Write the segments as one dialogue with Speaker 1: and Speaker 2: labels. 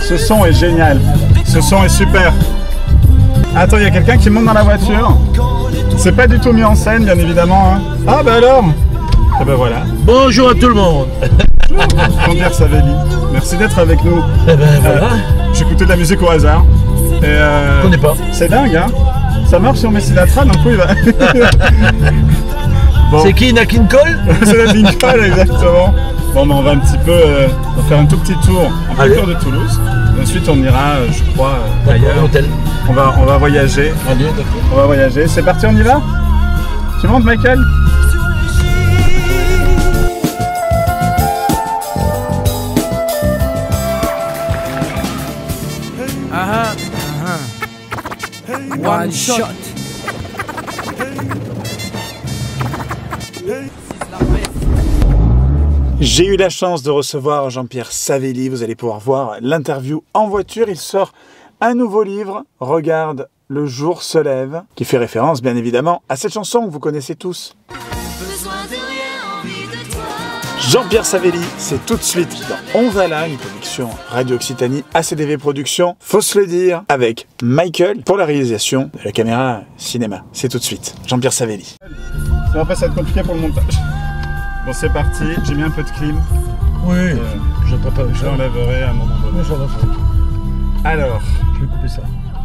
Speaker 1: Ce son est génial. Ce son est super. Attends, il y a quelqu'un qui monte dans la voiture. C'est pas du tout mis en scène, bien évidemment. Hein. Ah bah alors. Ah bah voilà.
Speaker 2: Bonjour à tout le monde.
Speaker 1: Jean-Pierre Savelli, merci d'être avec nous.
Speaker 2: Voilà.
Speaker 1: J'écoutais de la musique au hasard.
Speaker 2: Je connais pas.
Speaker 1: C'est dingue, hein. Ça marche sur Messinatra, d'un coup il va. Bon.
Speaker 2: C'est qui, Nat King Cole?
Speaker 1: C'est Nat King Cole, exactement. Bon, mais on va un petit peu on va faire un tout petit tour en plein cœur de Toulouse. Et ensuite, on ira, je crois, ailleurs.
Speaker 2: Hôtel.
Speaker 1: On va voyager.
Speaker 2: Allez, d'accord.
Speaker 1: On va voyager. C'est parti, on y va? Tu montes, Michael?
Speaker 3: One shot.
Speaker 1: J'ai eu la chance de recevoir Jean-Pierre Savelli. Vous allez pouvoir voir l'interview en voiture. Il sort un nouveau livre, Regarde, le jour se lève, qui fait référence bien évidemment à cette chanson que vous connaissez tous. Jean-Pierre Savelli, c'est tout de suite dans On va là, une production Radio Occitanie, ACDV Productions, faut se le dire, avec Michael pour la réalisation de la caméra cinéma. C'est tout de suite, Jean-Pierre Savelli. Ça va pas être compliqué pour le montage. Bon, c'est parti, j'ai mis un peu de clim.
Speaker 2: Oui, j'entends pas.
Speaker 1: Je l'enlèverai à un moment donné. Alors,
Speaker 2: je vais couper ça.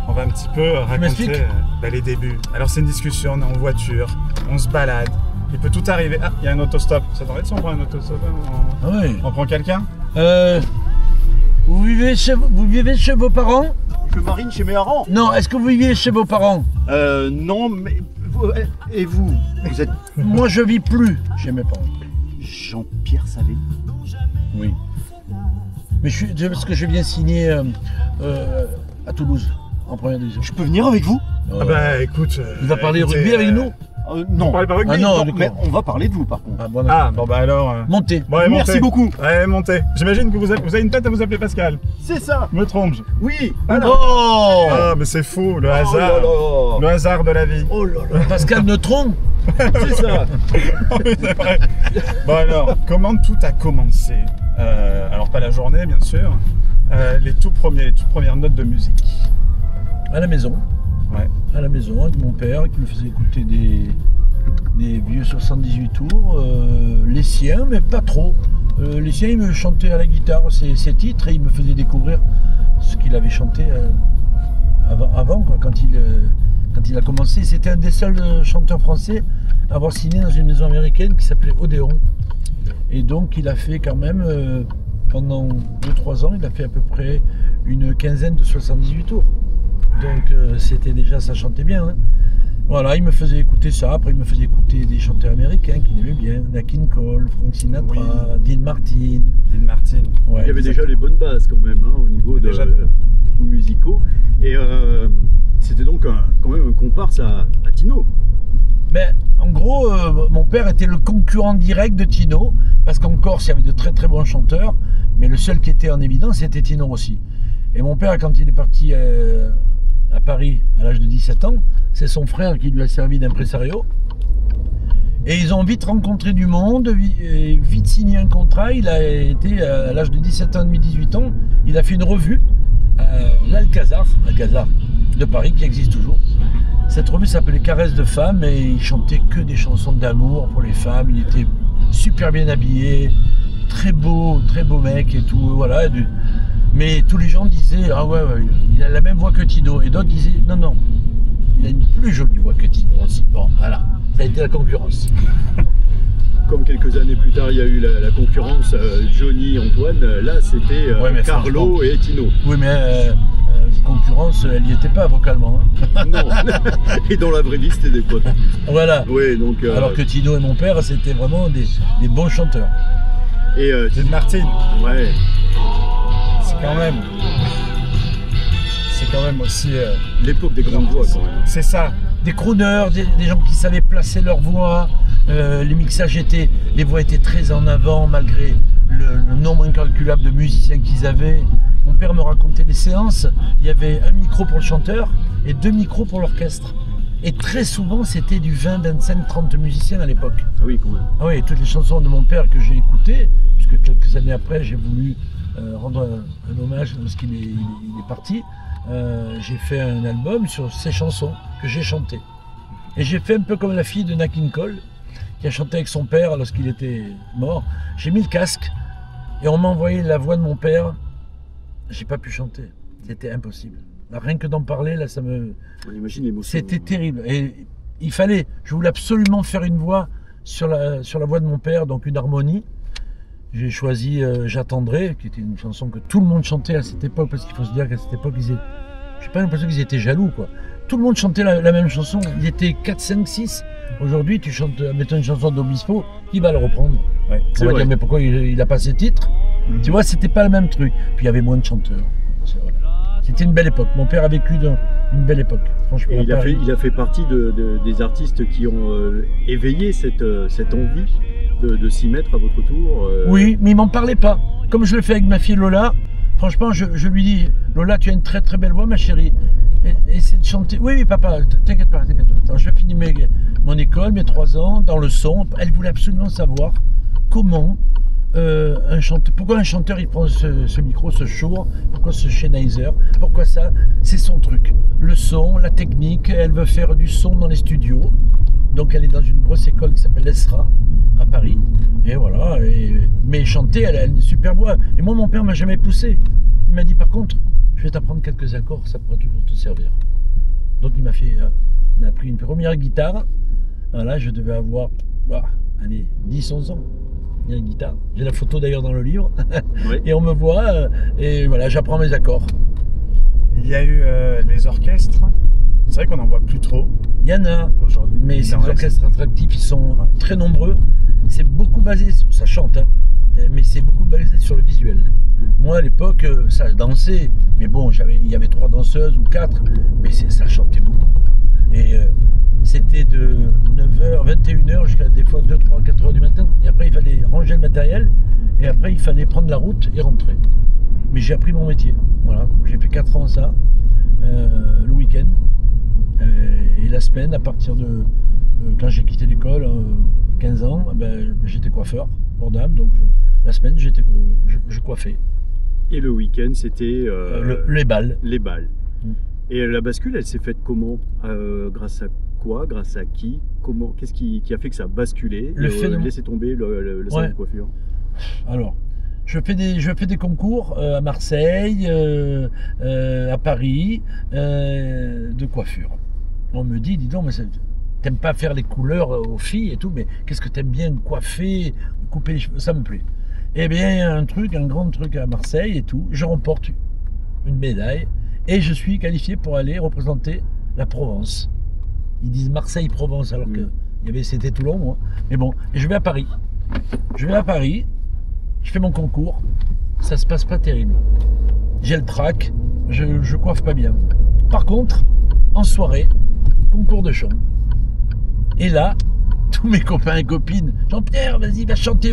Speaker 1: On va un petit peu raconter les débuts. Alors c'est une discussion, on est en voiture, on se balade. Il peut tout arriver. Ah, il y a un autostop. Ça t'embête si on prend un autostop?
Speaker 2: Ah oui.
Speaker 1: On prend quelqu'un?
Speaker 2: Vous vivez chez vos parents?
Speaker 4: Je marine chez mes parents.
Speaker 2: Non, est-ce que vous vivez chez vos parents?
Speaker 4: Non, mais... Et vous? Vous êtes...
Speaker 2: Moi, je vis plus chez mes parents.
Speaker 4: Jean-Pierre Savelli?
Speaker 2: Oui. Mais parce que je viens signer à Toulouse, en première division.
Speaker 4: Je peux venir avec vous?
Speaker 1: Ah bah écoute...
Speaker 2: Il va parler rugby avec nous?
Speaker 4: Non.
Speaker 1: On parle pas rugby.
Speaker 2: Ah non,
Speaker 4: mais on va parler de vous par contre.
Speaker 1: Bon bah alors...
Speaker 2: Montez.
Speaker 1: Bon, allez,
Speaker 4: merci beaucoup.
Speaker 1: Allez, montez. J'imagine que vous avez une tête à vous appeler Pascal.
Speaker 4: C'est ça.
Speaker 1: Je me trompe.
Speaker 4: Oui.
Speaker 2: Oh.
Speaker 1: Ah mais c'est fou, le hasard.
Speaker 4: Oh là là.
Speaker 1: Le hasard de la vie.
Speaker 4: Oh là là.
Speaker 2: Pascal Neutron.
Speaker 4: C'est ça.
Speaker 1: Oui, c'est vrai. Bon alors, comment tout a commencé? Alors pas la journée bien sûr. Les toutes premières notes de musique.
Speaker 2: À la maison.
Speaker 1: Ouais.
Speaker 2: À la maison avec mon père qui me faisait écouter des vieux 78 tours, les siens, mais pas trop. Les siens, il me chantait à la guitare ses titres et il me faisait découvrir ce qu'il avait chanté avant quoi, quand il a commencé. C'était un des seuls chanteurs français à avoir signé dans une maison américaine qui s'appelait Odéon. Et donc il a fait quand même, pendant 2-3 ans, il a fait à peu près une quinzaine de 78 tours. Donc c'était déjà, ça chantait bien. Hein. Voilà, il me faisait écouter ça. Après, il me faisait écouter des chanteurs américains qu'il aimait bien. Nat King Cole, Frank Sinatra, Dean Martin.
Speaker 1: Dean Martin.
Speaker 4: Ouais, il y avait déjà les bonnes bases quand même, hein, au niveau des goûts musicaux. Et c'était donc quand même un comparse à Tino.
Speaker 2: Ben, en gros, mon père était le concurrent direct de Tino. Parce qu'en Corse, il y avait de très très bons chanteurs. Mais le seul qui était en évidence, c'était Tino Rossi. Et mon père, quand il est parti à Paris à l'âge de 17 ans, c'est son frère qui lui a servi d'impresario. Et ils ont vite rencontré du monde, vite signé un contrat. Il a été, à l'âge de 17 ans et demi, 18 ans, il a fait une revue à l'Alcazar de Paris, qui existe toujours. Cette revue s'appelait Caresses de femmes et il chantait que des chansons d'amour pour les femmes. Il était super bien habillé, très beau mec et tout, voilà. Mais tous les gens disaient, ah ouais, il a la même voix que Tino. Et d'autres disaient, non, il a une plus jolie voix que Tino aussi. Bon, voilà, ça a été la concurrence.
Speaker 4: Comme quelques années plus tard, il y a eu la concurrence Johnny, Antoine. Là, c'était Carlo et Tino.
Speaker 2: Oui, mais concurrence, elle n'y était pas vocalement. Hein.
Speaker 4: Non, et dans la vraie vie, c'était des potes.
Speaker 2: Voilà.
Speaker 4: Oui, donc,
Speaker 2: alors que Tino et mon père, c'était vraiment des bons chanteurs.
Speaker 4: Et
Speaker 1: Dean Martin.
Speaker 4: Ouais.
Speaker 1: C'est quand même aussi...
Speaker 4: l'époque des grandes voix quand même.
Speaker 1: C'est ça.
Speaker 2: Des crooners, des gens qui savaient placer leur voix. Les mixages les voix étaient très en avant malgré le nombre incalculable de musiciens qu'ils avaient. Mon père me racontait les séances, il y avait un micro pour le chanteur et 2 micros pour l'orchestre. Et très souvent, c'était du 20, 25, 30 musiciens à l'époque.
Speaker 4: Ah oui, quand même.
Speaker 2: Ah oui, toutes les chansons de mon père que j'ai écoutées, puisque quelques années après, j'ai voulu rendre un hommage lorsqu'il est parti. J'ai fait un album sur ses chansons que j'ai chantées. Et j'ai fait un peu comme la fille de Nat King Cole, qui a chanté avec son père lorsqu'il était mort. J'ai mis le casque et on m'a envoyé la voix de mon père. J'ai pas pu chanter. C'était impossible. Là, rien que d'en parler, là, ça me...
Speaker 4: On imagine l'émotion.
Speaker 2: C'était terrible. Et il fallait... Je voulais absolument faire une voix sur la voix de mon père, donc une harmonie. J'ai choisi J'attendrai, qui était une chanson que tout le monde chantait à cette époque, parce qu'il faut se dire qu'à cette époque, j'ai pas l'impression qu'ils étaient jaloux, quoi. Tout le monde chantait la même chanson. Il était 4, 5, 6. Aujourd'hui, tu chantes, mettons une chanson d'Obispo, qui va le reprendre?
Speaker 1: Ouais,
Speaker 2: on va dire, mais pourquoi il a pas ses titres? Tu vois, c'était pas le même truc. Puis il y avait moins de chanteurs. C'était une belle époque. Mon père a vécu dans une belle époque. Franchement,
Speaker 4: et il a fait partie des artistes qui ont éveillé cette envie de s'y mettre à votre tour.
Speaker 2: Oui, mais il m'en parlait pas. Comme je le fais avec ma fille Lola, franchement, je lui dis, Lola, tu as une très très belle voix, ma chérie. Essaie de chanter. Oui, oui, papa, t'inquiète pas, t'inquiète pas. Attends, je vais finir mon école, mes 3 ans, dans le son. Elle voulait absolument savoir comment pourquoi un chanteur il prend ce micro, ce Shure, pourquoi ce Sennheiser, pourquoi ça, c'est son truc. Le son, la technique, elle veut faire du son dans les studios. Donc elle est dans une grosse école qui s'appelle l'ESRA à Paris. Et voilà, mais chanter, elle a une super voix. Et moi, mon père m'a jamais poussé. Il m'a dit par contre, je vais t'apprendre quelques accords, ça pourra toujours te servir. Donc il m'a pris une première guitare. Voilà, je devais avoir, allez, 10, 11 ans. Il y a une guitare. J'ai la photo d'ailleurs dans le livre. Oui. Et on me voit, et voilà, j'apprends mes accords.
Speaker 1: Il y a eu les orchestres. C'est vrai qu'on n'en voit plus trop.
Speaker 2: Il y en a aujourd'hui, mais ces orchestres attractifs, ils sont très nombreux. C'est beaucoup basé, ça chante, hein, mais c'est beaucoup basé sur le visuel. Moi à l'époque, ça dansait, mais bon, il y avait 3 danseuses ou 4, mais ça chantait beaucoup. Et c'était de 9h, 21h jusqu'à des fois 2, 3, 4h du matin. Et après, il fallait ranger le matériel, et après, il fallait prendre la route et rentrer. Mais j'ai appris mon métier. Voilà, j'ai fait 4 ans ça, le week-end. Et la semaine, à partir de quand j'ai quitté l'école, 15 ans, j'étais coiffeur pour dames, donc la semaine je coiffais.
Speaker 4: Et le week-end, c'était
Speaker 2: les balles.
Speaker 4: Les balles. Et la bascule, elle s'est faite comment? Grâce à quoi? Grâce à qui? Comment? Qu'est-ce qui a fait que ça a basculé? Laisser tomber le salon de coiffure.
Speaker 2: Alors, je fais des concours à Marseille, à Paris, de coiffure. On me dit, dis donc, mais t'aimes pas faire les couleurs aux filles et tout, mais qu'est-ce que t'aimes bien coiffer, couper les cheveux, ça me plaît. Eh bien, il y a un grand truc à Marseille et tout, je remporte une médaille et je suis qualifié pour aller représenter la Provence. Ils disent Marseille-Provence alors que c'était Toulon, moi. Mais bon, et je vais à Paris. Je fais mon concours, ça se passe pas terrible. J'ai le trac, je coiffe pas bien. Par contre, en soirée, concours de chant. Et là, tous mes copains et copines, Jean-Pierre, vas-y, va chanter.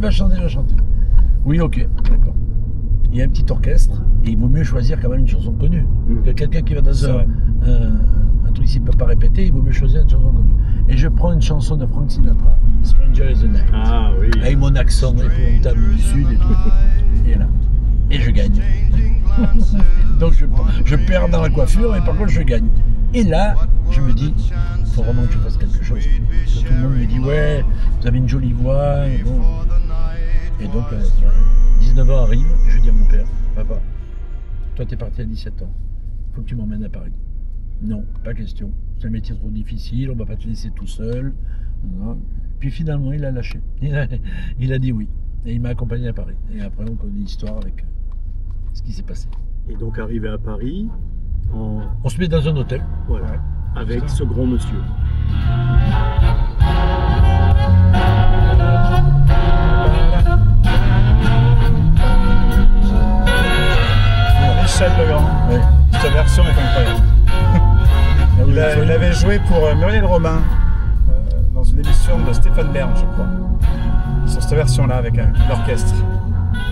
Speaker 2: Oui, ok, d'accord. Il y a un petit orchestre, et il vaut mieux choisir quand même une chanson connue. Que quelqu'un qui va dans un truc s'il ne peut pas répéter, il vaut mieux choisir une chanson connue. Et je prends une chanson de Frank Sinatra, Stranger is the Night.
Speaker 4: Ah oui.
Speaker 2: Avec mon accent épouvantable du sud et tout. Et là. Et je gagne. Donc je perds dans la coiffure, et par contre je gagne. Et là, je me dis, il faut vraiment que je fasse quelque chose. Parce que tout le monde me dit, ouais, vous avez une jolie voix. Et donc, 19 ans arrive, je dis à mon père, papa, toi t'es parti à 17 ans, il faut que tu m'emmènes à Paris. Non, pas question, c'est un métier trop difficile, on va pas te laisser tout seul. Puis finalement, il a lâché. Il a dit oui. Et il m'a accompagné à Paris. Et après, on connaît l'histoire avec ce qui s'est passé.
Speaker 4: Et donc, arrivé à Paris,
Speaker 2: on se met dans un hôtel.
Speaker 4: Voilà, avec ce grand monsieur.
Speaker 1: Michel Legrand. Oui. Cette version est incroyable. Il avait joué pour Muriel Robin dans une émission de Stéphane Bern, je crois. Sur cette version-là, avec l'orchestre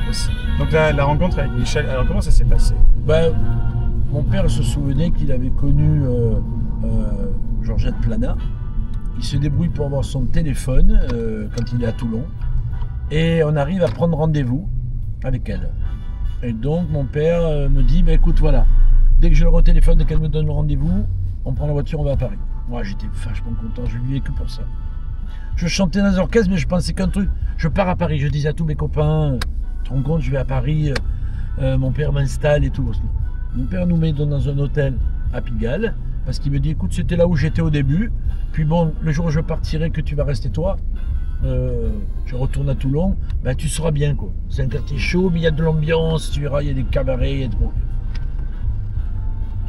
Speaker 1: aussi. Donc la rencontre avec Michel, alors comment ça s'est passé?
Speaker 2: Mon père se souvenait qu'il avait connu Georgette Plana. Il se débrouille pour avoir son téléphone quand il est à Toulon. Et on arrive à prendre rendez-vous avec elle. Et donc mon père me dit, bah, écoute, voilà, dès que je le retéléphone et qu'elle me donne le rendez-vous, on prend la voiture, on va à Paris. Moi, j'étais vachement content, je vivais que pour ça. Je chantais dans les orchestres, mais je pensais qu'un truc. Je pars à Paris, je disais à tous mes copains, tu te rends compte, je vais à Paris, mon père m'installe et tout. Mon père nous met dans un hôtel à Pigalle, parce qu'il me dit, écoute, c'était là où j'étais au début, puis bon, le jour où je partirai, que tu vas rester toi, je retourne à Toulon, ben, tu seras bien, quoi. C'est un quartier chaud, mais il y a de l'ambiance, tu verras, il y a des cabarets, il y a de...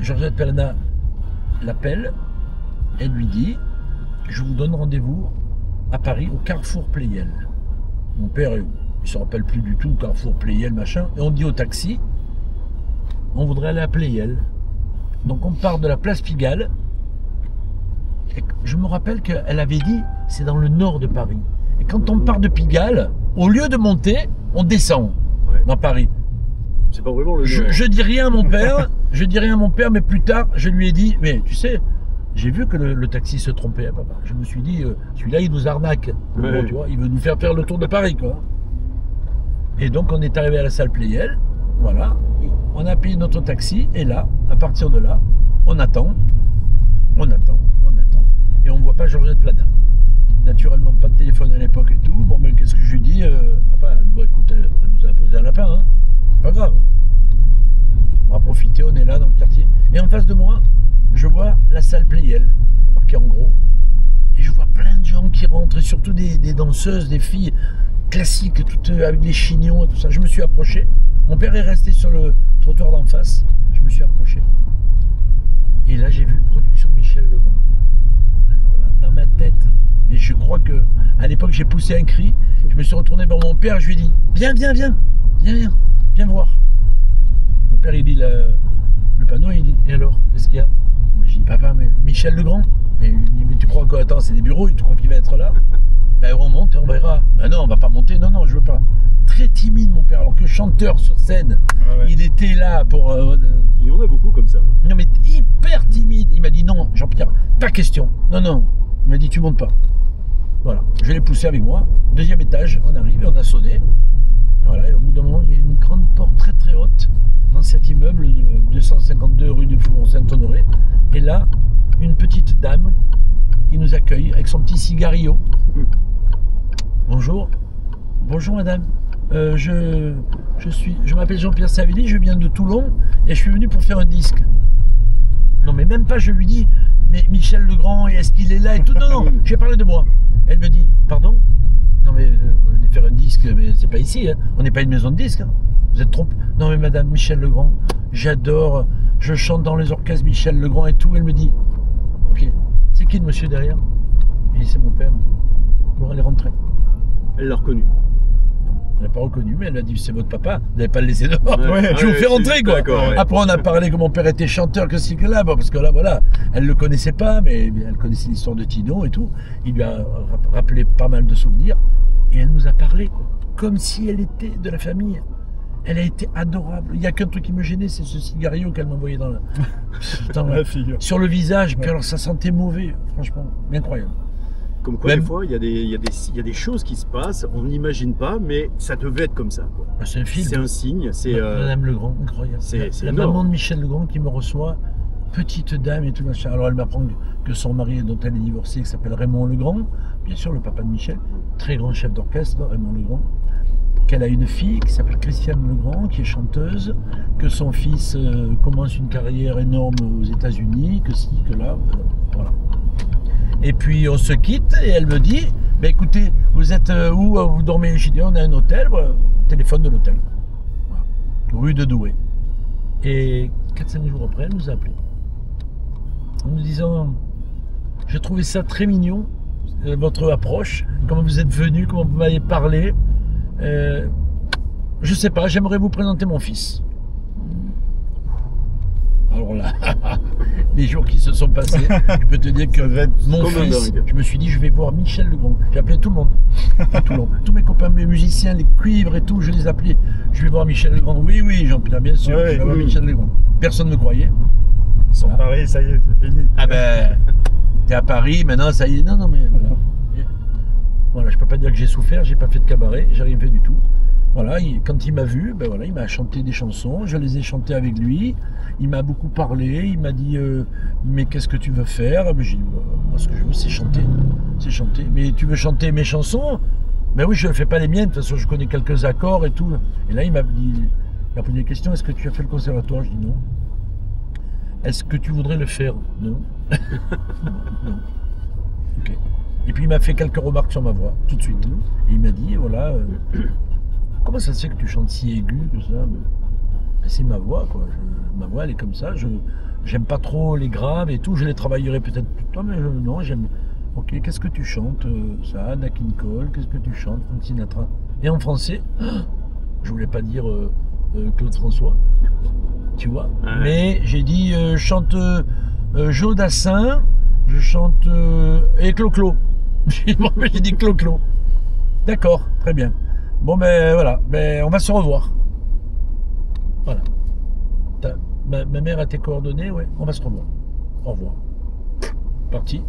Speaker 2: Georgette Plana l'appelle, elle lui dit, je vous donne rendez-vous à Paris, au Carrefour Pleyel. Mon père, il ne se rappelle plus du tout, Carrefour Pleyel, machin, et on dit au taxi, on voudrait aller à Pleyel. Donc on part de la place Pigalle, et je me rappelle qu'elle avait dit, c'est dans le nord de Paris. Et quand on part de Pigalle, au lieu de monter, on descend dans Paris.
Speaker 4: C'est pas vraiment le nord.
Speaker 2: Je dis rien à mon père, mais plus tard, je lui ai dit, mais tu sais, j'ai vu que le taxi se trompait, papa. Je me suis dit, celui-là, il nous arnaque. Bon, tu vois, il veut nous faire le tour de Paris, quoi. Et donc, on est arrivé à la salle Pleyel, voilà. On a payé notre taxi, et là, à partir de là, on attend, et on ne voit pas Georgette Plana. Naturellement, pas de téléphone à l'époque et tout. Bon, mais qu'est-ce que je lui dis, papa, bon, écoute, elle nous a posé un lapin, hein. C'est pas grave. On va profiter, on est là dans le quartier. Et en face de moi, je vois la salle Pleyel, c'est marqué en gros. Et je vois plein de gens qui rentrent, et surtout des danseuses, des filles classiques, toutes avec des chignons et tout ça. Je me suis approché. Mon père est resté sur le trottoir d'en face. Je me suis approché. Et là, j'ai vu Production Michel Legrand. Alors là, dans ma tête, mais je crois que à l'époque, j'ai poussé un cri. Je me suis retourné vers mon père. Je lui ai dit, viens voir. Mon père, il lit le panneau. Il dit, et alors, qu'est-ce qu'il y a? Je dis, papa, mais Michel Legrand. Mais tu crois quoi? Attends, c'est des bureaux. Tu crois qu'il va être là? Ben, on monte et on verra. Ben non, on va pas monter. Non, je veux pas. Très timide, mon père, alors que chanteur sur scène, il était là pour...
Speaker 4: Il y en a beaucoup comme ça.
Speaker 2: Non, mais hyper timide. Il m'a dit, non, Jean-Pierre, pas question. Non. Il m'a dit, tu montes pas. Voilà, je l'ai poussé avec moi. Deuxième étage, on arrive et on a sonné. Et voilà, et au bout d'un moment, il y a une grande porte très très haute dans cet immeuble de 252 rue du Faubourg Saint-Honoré. Et là, une petite dame qui nous accueille avec son petit cigarillo. Bonjour madame. Je m'appelle Jean-Pierre Savelli, je viens de Toulon et je suis venu pour faire un disque. Non, mais même pas, je lui dis, mais Michel Legrand, est-ce qu'il est là et tout? Non, j'ai parlé de moi. Elle me dit, pardon? Non, mais vous venez faire un disque, mais c'est pas ici, hein. On n'est pas une maison de disques. Hein. Vous êtes trompé. Non, mais madame, Michel Legrand, j'adore, je chante dans les orchestres Michel Legrand et tout. Elle me dit, ok, c'est qui le monsieur derrière? Je dis, c'est mon père. Bon, elle est rentrée.
Speaker 4: Elle l'a reconnu.
Speaker 2: Elle n'a pas reconnu, mais elle a dit, c'est votre papa, vous n'allez pas le laisser dehors. Je vous fais rentrer, quoi. Après, on a parlé que mon père était chanteur, que c'est que là, parce que là, voilà, elle ne le connaissait pas, mais elle connaissait l'histoire de Tino et tout. Il lui a rappelé pas mal de souvenirs, et elle nous a parlé, quoi. Comme si elle était de la famille. Elle a été adorable. Il n'y a qu'un truc qui me gênait, c'est ce cigarillo qu'elle m'envoyait dans la figure. Sur le visage, puis alors ça sentait mauvais, franchement, incroyable.
Speaker 4: Comme quoi, des fois, il y a des choses qui se passent, on n'imagine pas, mais ça devait être comme ça, quoi.
Speaker 2: C'est un film.
Speaker 4: C'est un signe.
Speaker 2: Madame Legrand, incroyable. C'est la maman de Michel Legrand qui me reçoit, petite dame et tout machin. Alors elle m'apprend que son mari, dont elle est divorcée, qui s'appelle Raymond Legrand, bien sûr le papa de Michel, très grand chef d'orchestre, Raymond Legrand, qu'elle a une fille qui s'appelle Christiane Legrand, qui est chanteuse, que son fils commence une carrière énorme aux États-Unis, que ci, que là, voilà. Et puis on se quitte et elle me dit, bah, écoutez, vous êtes où? Vous dormez? J'ai dit, on a un hôtel, voilà. Téléphone de l'hôtel, voilà. Rue de Douai. Et 4-5 jours après, elle nous a appelé en nous disant, j'ai trouvé ça très mignon, votre approche, comment vous êtes venu, comment vous m'avez parlé. Je sais pas, j'aimerais vous présenter mon fils. Alors là, les jours qui se sont passés, je peux te dire que mon fils, je me suis dit, je vais voir Michel Legrand. J'ai appelé tout le monde, tous mes copains, mes musiciens, les cuivres et tout, je les appelais. Je vais voir Michel Legrand. Oui, Jean-Pierre, bien sûr, je vais voir Michel Legrand. Personne ne me croyait.
Speaker 1: Ils sont parés, ça y est, c'est fini.
Speaker 2: Ah ben, t'es à Paris, maintenant ça y est. Non, mais voilà. Voilà, je peux pas dire que j'ai souffert, j'ai pas fait de cabaret, j'ai rien fait du tout. Voilà, quand il m'a vu, ben voilà, il m'a chanté des chansons, je les ai chantées avec lui. Il m'a beaucoup parlé, il m'a dit mais qu'est-ce que tu veux faire? J'ai dit moi ce que je veux c'est chanter. C'est chanter. Mais tu veux chanter mes chansons? Ben oui, je ne fais pas les miennes, de toute façon je connais quelques accords et tout. Et là il m'a posé des questions, est-ce que tu as fait le conservatoire? Je dis non. Est-ce que tu voudrais le faire? Non. Non. Ok. Et puis il m'a fait quelques remarques sur ma voix, tout de suite. Et il m'a dit, voilà, comment ça se fait que tu chantes si aigu que ça? Ben, c'est ma voix, quoi. Ma voix, elle est comme ça. J'aime pas trop les graves et tout. Je les travaillerai peut-être plus tard, mais non, j'aime. Ok, qu'est-ce que tu chantes? Ça, Nat King Cole, qu'est-ce que tu chantes? Frank Sinatra. Et en français, je voulais pas dire Claude François, tu vois. Mais j'ai dit, je chante Joe Dassin, je chante et Clo-Clo. J'ai dit Clo-Clo. D'accord, très bien. Bon ben voilà, ben, on va se revoir. Voilà. Ma mère a tes coordonnées, ouais, on va se revoir. Au revoir. Parti.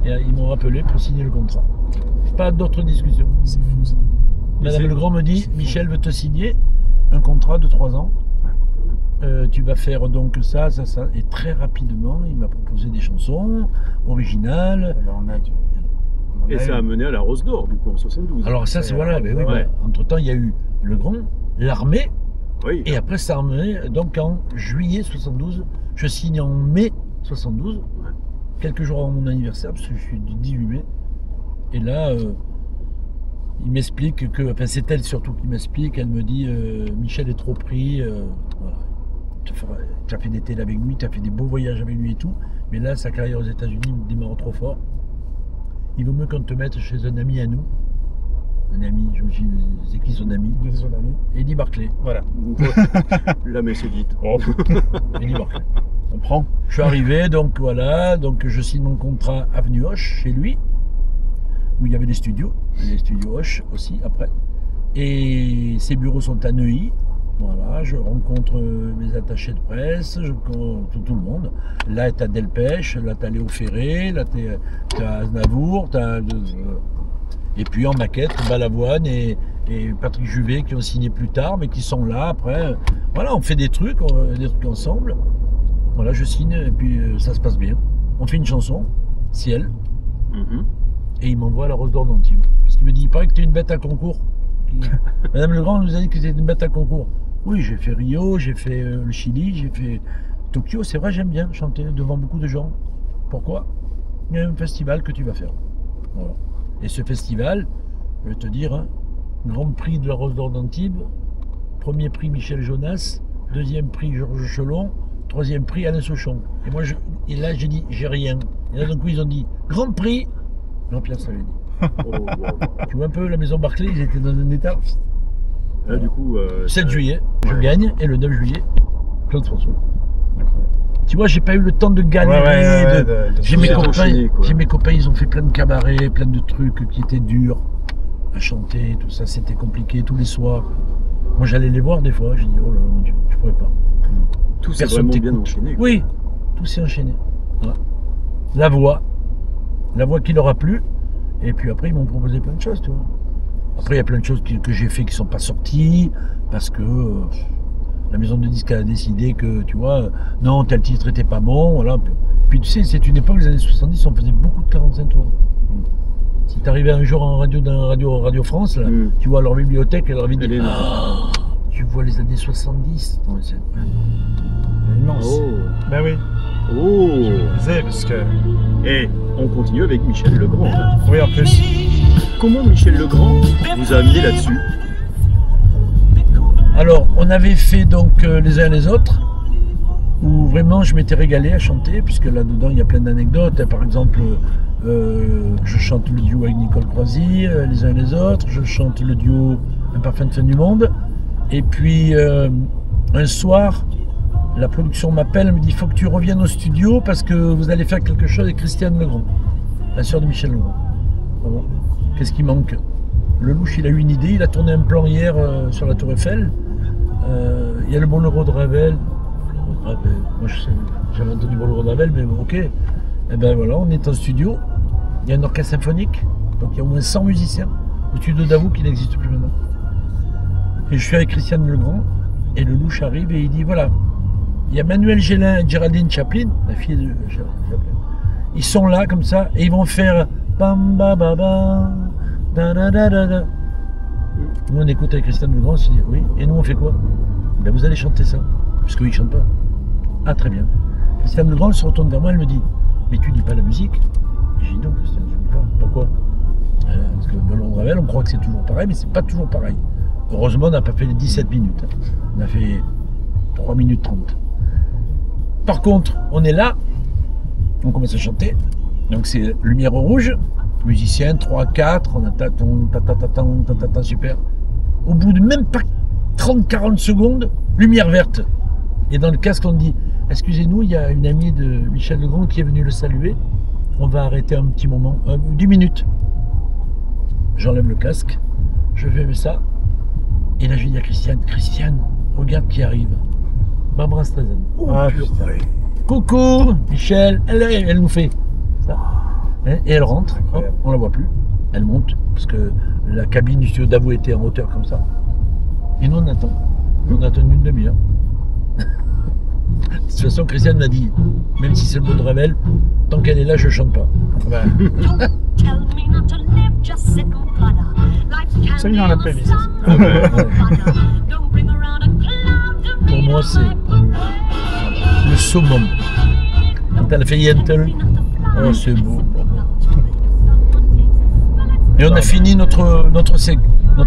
Speaker 2: Et ils m'ont rappelé pour signer le contrat. Pas d'autres discussions.
Speaker 1: C'est fou ça.
Speaker 2: Madame Legrand me dit, Michel veut te signer un contrat de 3 ans. Tu vas faire donc ça. Et très rapidement, il m'a proposé des chansons originales.
Speaker 4: Et ça a mené à la Rose d'Or, du coup, en 72.
Speaker 2: Alors ça, c'est voilà. Mais oui, ouais. Entre-temps, il y a eu Legrand, l'armée.
Speaker 4: Oui.
Speaker 2: Et après, ça a mené, donc en juillet 72. Je signe en mai 72. Quelques jours avant mon anniversaire, parce que je suis du 18 mai. Et là, il m'explique que... Enfin, c'est elle surtout qui m'explique. Elle me dit, Michel est trop pris. Voilà. Tu as fait des télés avec lui, tu as fait des beaux voyages avec lui et tout. Mais là, sa carrière aux États-Unis démarre trop fort. Il vaut mieux qu'on te mette chez un ami à nous. Un ami, je me suis dit, c'est qui son ami?
Speaker 1: Son ami.
Speaker 2: Eddie Barclay.
Speaker 1: Voilà.
Speaker 4: La messe est dite.
Speaker 1: Oh.
Speaker 2: Eddie Barclay. On prend. Je suis arrivé, donc voilà, donc je signe mon contrat Avenue Hoche chez lui, où il y avait les studios Hoche aussi après. Et ses bureaux sont à Neuilly. Voilà, je rencontre mes attachés de presse, tout le monde. Là, tu as Delpech, là, tu as Léo Ferré, là, tu as Aznavour, et puis en maquette, Balavoine et Patrick Juvet qui ont signé plus tard, mais qui sont là après. Voilà, on fait des trucs ensemble. Voilà, je signe et puis ça se passe bien. On fait une chanson, Ciel, et il m'envoie la Rose d'Or d'Antibes. Parce qu'il me dit, il paraît que tu es une bête à concours. Madame Legrand nous a dit que tu étais une bête à concours. Oui, j'ai fait Rio, j'ai fait le Chili, j'ai fait Tokyo. C'est vrai, j'aime bien chanter devant beaucoup de gens. Pourquoi? Il y a un festival que tu vas faire. Voilà. Et ce festival, je vais te dire, hein, Grand Prix de la Rose d'Or d'Antibes, premier prix Michel Jonas, deuxième prix Georges Chelon, troisième prix Alain Souchon. Et moi, là, j'ai dit, j'ai rien. Et là, d'un coup, ils ont dit, Grand Prix Jean-Pierre Savelli. Tu vois un peu la maison Barclay, ils étaient dans un état.
Speaker 4: Là, du coup,
Speaker 2: 7 juillet, je gagne, et le 9 juillet, Claude François. Tu vois, j'ai pas eu le temps de galérer. J'ai mes copains, ils ont fait plein de cabarets, plein de trucs qui étaient durs à chanter, tout ça, c'était compliqué tous les soirs. Moi, j'allais les voir des fois, j'ai dit, oh là là, mon Dieu, je pourrais pas.
Speaker 4: Tout s'est vraiment bien enchaîné.
Speaker 2: Oui, tout s'est enchaîné. Voilà. La voix qui leur a plu. Et puis après, ils m'ont proposé plein de choses, tu vois. Après, il y a plein de choses que j'ai fait qui ne sont pas sorties, parce que la maison de disques a décidé que, tu vois, non, tel titre n'était pas bon, voilà. Puis tu sais, c'est une époque, les années 70, on faisait beaucoup de 45 tours. Si tu arrivais un jour en radio, dans Radio France, là, tu vois leur bibliothèque et leur vidéo. Tu vois les années 70. Non, c'est
Speaker 1: immense.
Speaker 4: Oh.
Speaker 1: Ben oui.
Speaker 4: Oh.
Speaker 1: Je me disais, parce que...
Speaker 4: Et on continue avec Michel Legrand.
Speaker 1: Oui, en plus.
Speaker 4: Comment Michel Legrand vous a amené là-dessus?
Speaker 2: Alors, on avait fait donc les uns les autres, où vraiment je m'étais régalé à chanter, puisque là-dedans il y a plein d'anecdotes. Par exemple, je chante le duo avec Nicole Croisy, les uns les autres, je chante le duo Un parfum de fin du monde. Et puis, un soir, la production m'appelle, me dit, il faut que tu reviennes au studio parce que vous allez faire quelque chose avec Christiane Legrand, la sœur de Michel Legrand. Bon. Qu'est-ce qui manque? Le louche, il a eu une idée, il a tourné un plan hier sur la Tour Eiffel. Il y a le Boléro de Ravel. Moi, j'avais entendu Boléro de Ravel, mais bon, ok. Et ben voilà, on est en studio. Il y a un orchestre symphonique, donc il y a au moins 100 musiciens. Au studio d'Avoue qui n'existe plus maintenant. Et je suis avec Christiane Legrand, et le louche arrive et il dit voilà, il y a Manuel Gélin et Géraldine Chaplin, la fille de Chaplin. Ils sont là comme ça et ils vont faire bam ba ba ba da da da da da. Nous on écoute avec Christiane Legrand, on se dit oui, et nous on fait quoi? Ben vous allez chanter ça, parce qu'ils ne chantent pas. Ah très bien. Christiane Legrand se retourne vers moi, elle me dit mais tu dis pas la musique? J'ai dit non Christiane, je dis pas. Pourquoi? Parce que Ballon de Ravel, on croit que c'est toujours pareil, mais c'est pas toujours pareil. Heureusement, on n'a pas fait les 17 minutes. On a fait 3 minutes 30. Par contre, on est là, on commence à chanter. Donc c'est lumière rouge, musicien, 3, 4, on a ta super. Au bout de même pas 30-40 secondes, lumière verte. Et dans le casque, on dit excusez-nous, il y a une amie de Michel Legrand qui est venue le saluer. On va arrêter un petit moment, 10 minutes. J'enlève le casque, je fais ça. Et là, je dis à Christiane, regarde qui arrive. Barbara Streisand. Oh,
Speaker 1: ah,
Speaker 2: coucou, Michel. Elle nous fait ça. Et elle rentre, hop, on la voit plus. Elle monte, parce que la cabine du studio d'Avoue était en hauteur comme ça. Et nous, on attend. On attend une demi-heure. De toute façon, Christiane m'a dit, même si c'est le mot de Ravel, tant qu'elle est là, je chante pas. Ouais.
Speaker 1: Ça, il en a playlist.
Speaker 2: Pour moi, c'est le summum. Quand elle a fait Yentl, oh, c'est beau. Et on a fini notre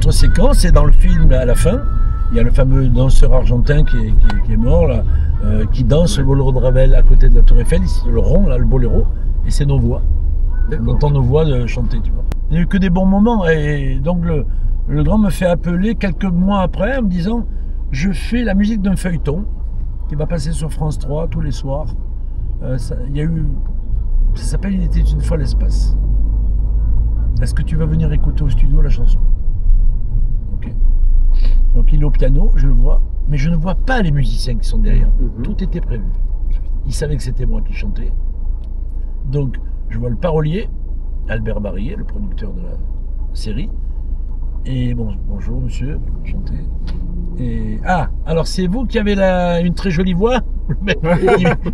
Speaker 2: séquence, et dans le film, à la fin, il y a le fameux danseur argentin qui est mort, là, qui danse le boléro de Ravel à côté de la Tour Eiffel, c'est le rond, là, le boléro, et c'est nos voix. On entend nos voix chanter, tu vois. Il n'y a eu que des bons moments, et donc le grand me fait appeler quelques mois après en me disant je fais la musique d'un feuilleton qui va passer sur France 3 tous les soirs. Ça s'appelle Il était une fois l'espace. Est-ce que tu vas venir écouter au studio la chanson? Ok. Donc il est au piano, je le vois, mais je ne vois pas les musiciens qui sont derrière. Tout était prévu. Il savait que c'était moi qui chantais. Donc je vois le parolier, Albert Barillet, le producteur de la série. Et bonjour monsieur, enchanté. Et alors c'est vous qui avez une très jolie voix?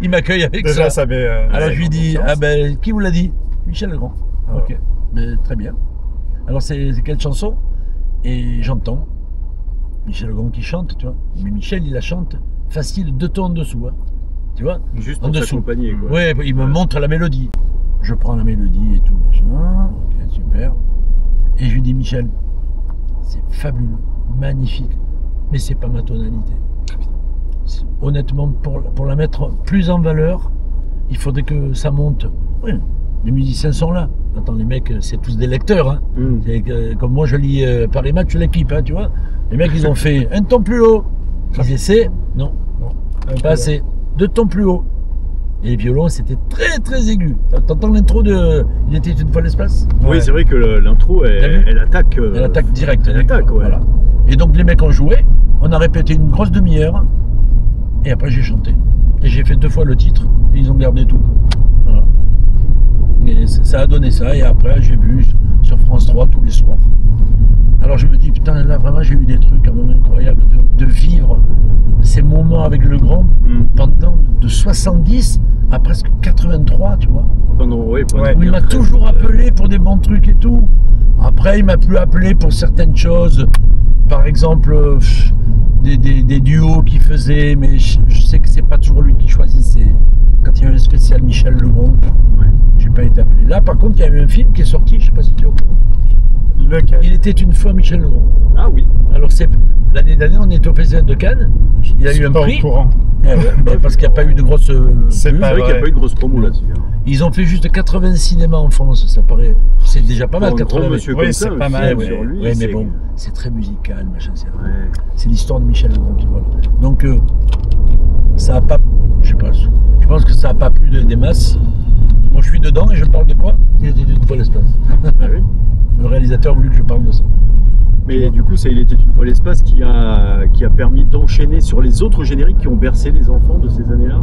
Speaker 2: Il m'accueille avec
Speaker 1: déjà,
Speaker 2: ça. Alors je lui dis qui vous l'a dit? Michel Legrand. Ok, mais, très bien. Alors c'est quelle chanson? Et j'entends Michel Legrand qui chante, tu vois. Mais Michel il la chante facile 2 tons en dessous, hein. Tu vois?
Speaker 4: Juste pour s'accompagner, quoi.
Speaker 2: Ouais, il me montre la mélodie. Je prends la mélodie et tout, machin. Ok, super. Et je lui dis Michel, c'est fabuleux, magnifique, mais c'est pas ma tonalité. Honnêtement, pour la mettre plus en valeur, il faudrait que ça monte. Oui, les musiciens sont là. Attends, les mecs, c'est tous des lecteurs. Hein. Comme moi, je lis Paris Match, l'équipe, hein, tu vois. Les mecs, ils ont fait un ton plus haut. Ils essaient, non, pas assez. 2 tons plus haut. Et les violons, c'était très très aigu. T'entends l'intro de Il était une fois l'espace?
Speaker 4: Oui, c'est vrai que l'intro, elle attaque.
Speaker 2: Elle attaque direct.
Speaker 4: Elle attaque, ouais. Voilà.
Speaker 2: Et donc les mecs ont joué, on a répété une grosse demi-heure, et après j'ai chanté. Et j'ai fait 2 fois le titre, et ils ont gardé tout. Voilà. Et ça a donné ça, et après j'ai vu sur France 3 tous les soirs. Alors je me dis, putain, là vraiment j'ai eu des trucs quand même incroyables de vivre ces moments avec le grand pendant de 70 à presque 83, tu vois.
Speaker 4: Où
Speaker 2: il m'a toujours appelé pour des bons trucs et tout. Après, il m'a plus appelé pour certaines choses. Par exemple, des duos qu'il faisait, mais je sais que c'est pas toujours lui qui choisissait. Quand il y avait un spécial Michel Legrand, j'ai pas été appelé. Là, par contre, il y a eu un film qui est sorti, je sais pas si tu es au courant. Il était une fois Michel Legrand.
Speaker 4: Ah oui.
Speaker 2: Alors l'année dernière, on était au Festival de Cannes. Il a eu un prix. Parce qu'il n'y a pas eu de grosse.
Speaker 4: C'est vrai qu'il n'y a pas eu de grosse promo là-dessus.
Speaker 2: Ils ont fait juste 80 cinémas en France, ça paraît. C'est déjà pas mal, 80.
Speaker 4: Oui, c'est pas mal.
Speaker 2: Oui, mais bon, c'est très musical, machin. C'est l'histoire de Michel Legrand. Voilà. Donc, ça a pas. Je sais pas. Je pense que ça n'a pas plu des masses. Moi, je suis dedans et je parle de quoi? Il était une fois l'espace. Le réalisateur a voulu que je parle de ça.
Speaker 4: Mais du coup, ça, Il était une fois l'espace qui a permis d'enchaîner sur les autres génériques qui ont bercé les enfants de ces années-là.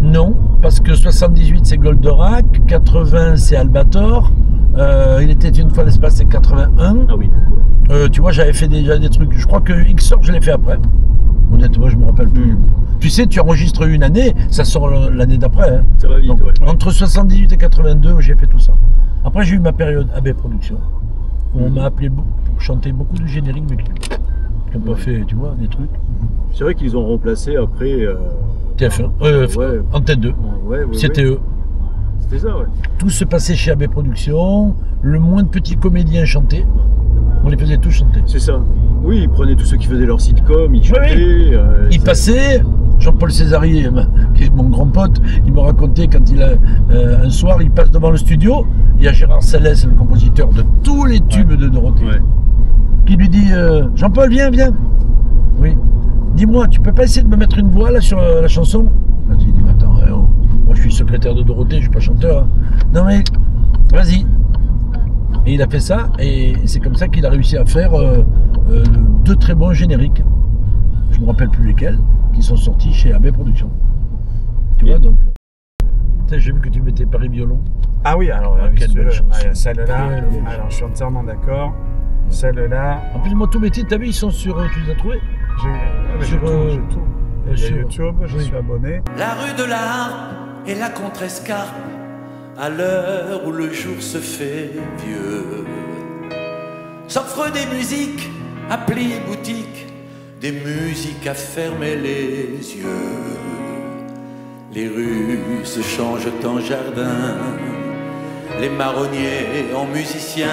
Speaker 2: Non, parce que 78 c'est Goldorak, 80 c'est Albator, il était une fois l'espace c'est 81.
Speaker 4: Ah oui.
Speaker 2: Tu vois, j'avais fait déjà des trucs, je crois que XOR je l'ai fait après. Honnêtement, je me rappelle plus. Tu sais, tu enregistres une année, ça sort l'année d'après. Hein.
Speaker 4: Ça va vite,
Speaker 2: donc,
Speaker 4: ouais.
Speaker 2: Entre 78 et 82, j'ai fait tout ça. Après, j'ai eu ma période AB Productions, où on m'a appelé pour chanter beaucoup de génériques de clips. Qui n'ont pas fait, tu vois, des trucs.
Speaker 4: C'est vrai qu'ils ont remplacé après...
Speaker 2: TF1, Antenne 2, c'était eux.
Speaker 4: C'était ça, ouais.
Speaker 2: Tout se passait chez AB Productions, le moins de petits comédiens chantaient. On les faisait tous chanter.
Speaker 4: C'est ça. Oui, ils prenaient tous ceux qui faisaient leur sitcom, ils chantaient.
Speaker 2: Ils passaient. Jean-Paul Césari, qui est mon grand pote, il me racontait quand un soir, il passe devant le studio, il y a Gérard Salès, le compositeur de tous les tubes de Dorothée, qui lui dit Jean-Paul, viens. Oui. Dis-moi, tu peux pas essayer de me mettre une voix là sur la chanson? Il dit attends, moi je suis secrétaire de Dorothée, je suis pas chanteur. Hein. Non mais, vas-y. Et il a fait ça, et c'est comme ça qu'il a réussi à faire 2 très bons génériques. Je me rappelle plus lesquels, qui sont sortis chez AB Productions. Tu vois, donc... J'ai vu que tu mettais Paris Violon.
Speaker 1: Ah oui, alors
Speaker 2: quelle belle chanson.
Speaker 1: Celle-là, alors je suis entièrement d'accord. Celle-là...
Speaker 2: En plus, moi, tous mes titres, t'as vu, ils sont sur... Tu les as trouvés?
Speaker 1: J'ai tout. Il y a YouTube, je suis abonné.
Speaker 3: La rue de la Harpe et la contrescarpe, à l'heure où le jour se fait vieux, s'offrent des musiques appelées boutiques, des musiques à fermer les yeux. Les rues se changent en jardin, les marronniers en musiciens,